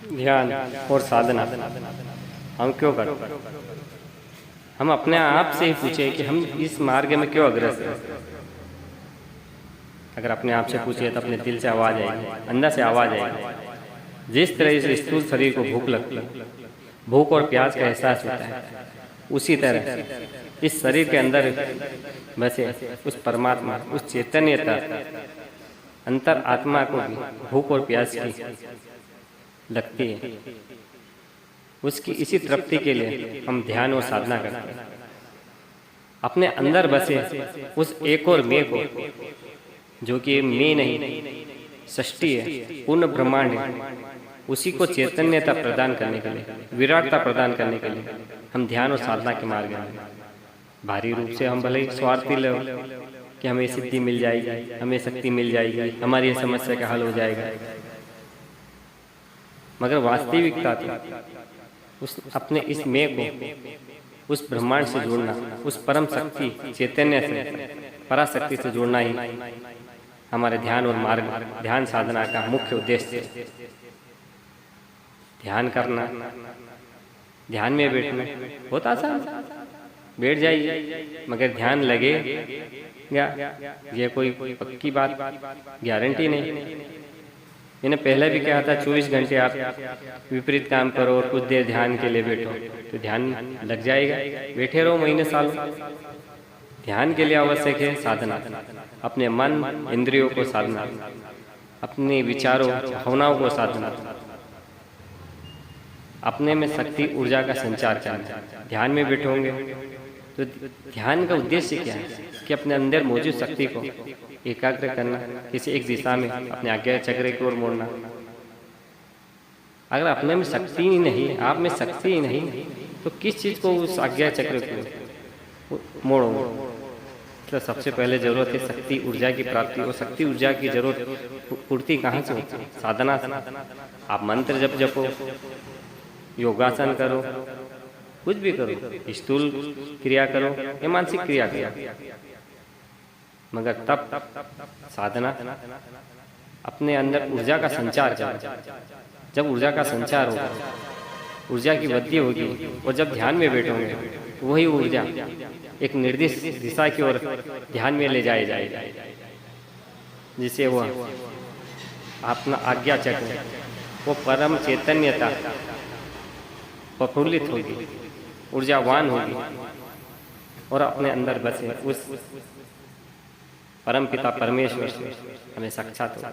ध्यान और साधना हम क्यों करते हैं? हम अपने आप से ही पूछे कि हम इस मार्ग में क्यों अग्रसर हैं। अगर अपने आप से पूछे तो अपने दिल से आवाज आएगी, अंदर से आवाज आएगी। जिस तरह इस स्थूल शरीर को भूख लगती है, भूख और प्यास का एहसास होता है, उसी तरह इस शरीर के अंदर बसे उस परमात्मा, उस चैतन्यता, अंतर आत्मा को भी भूख और प्यास की लगती है। उसकी इसी तृप्ति के लिए हम ध्यान और साधना करते हैं। अपने अंदर बसे उस एक और मैं को, जो कि मैं नहीं, सृष्टि है, पूर्ण ब्रह्मांड है, उसी को चैतन्यता प्रदान करने के लिए, विराटता प्रदान करने के लिए हम ध्यान और साधना के मार्ग में भारी रूप से हम भले ही स्वार्थी लोग कि हमें सिद्धि मिल जाएगी, हमें शक्ति मिल जाएगी, हमारी समस्या का हल हो जाएगा, मगर वास्तविकता तो उस अपने इस मैं को उस ब्रह्मांड से जोड़ना, उस परम शक्ति चैतन्य से, पराशक्ति से जोड़ना ही हमारे ध्यान और मार्ग, ध्यान साधना का मुख्य उद्देश्य है। ध्यान करना, ध्यान में बैठना बहुत आसान, बैठ जाइए, मगर ध्यान लगे ये कोई पक्की बात, गारंटी नहीं। मैंने पहले भी कहा था 24 घंटे आप विपरीत काम करो और कुछ देर ध्यान के लिए बैठो तो ध्यान लग जाएगा। बैठे रहो महीने साल। ध्यान के लिए आवश्यक है साधना, अपने मन इंद्रियों को साधना, अपने विचारों भावनाओं को साधना, अपने में शक्ति ऊर्जा का संचार करना। ध्यान में बैठोगे तो ध्यान का उद्देश्य क्या है कि अपने अंदर मौजूद शक्ति को एकाग्र करना, किसी एक दिशा में अपने आज्ञा चक्र की ओर मोड़ना। अगर अपने में शक्ति ही नहीं, आप में शक्ति ही नहीं, तो किस चीज को उस आज्ञा चक्र को मोड़ो? तो सबसे पहले जरूरत है शक्ति ऊर्जा की प्राप्ति, और शक्ति ऊर्जा की जरूरत पूर्ति कहाँ से होती है? साधना से। आप मंत्र जपो, योगासन करो, कुछ भी करो, स्थूल क्रिया करो या मानसिक क्रिया करो, मगर तब साधना अपने अंदर ऊर्जा का संचार करो। जब ऊर्जा का संचार होगा, ऊर्जा की वृद्धि होगी, और जब ध्यान में बैठोगे तो वही ऊर्जा एक निर्दिष्ट दिशा की ओर ध्यान में ले जाए जाएगा, जिसे वो अपना आज्ञा चक्र, वो परम चैतन्यता प्रफुल्लित होगी, ऊर्जावान होगी, और अपने अंदर बसे उस परम पिता परमेश्वर से हमें साक्षात होगा।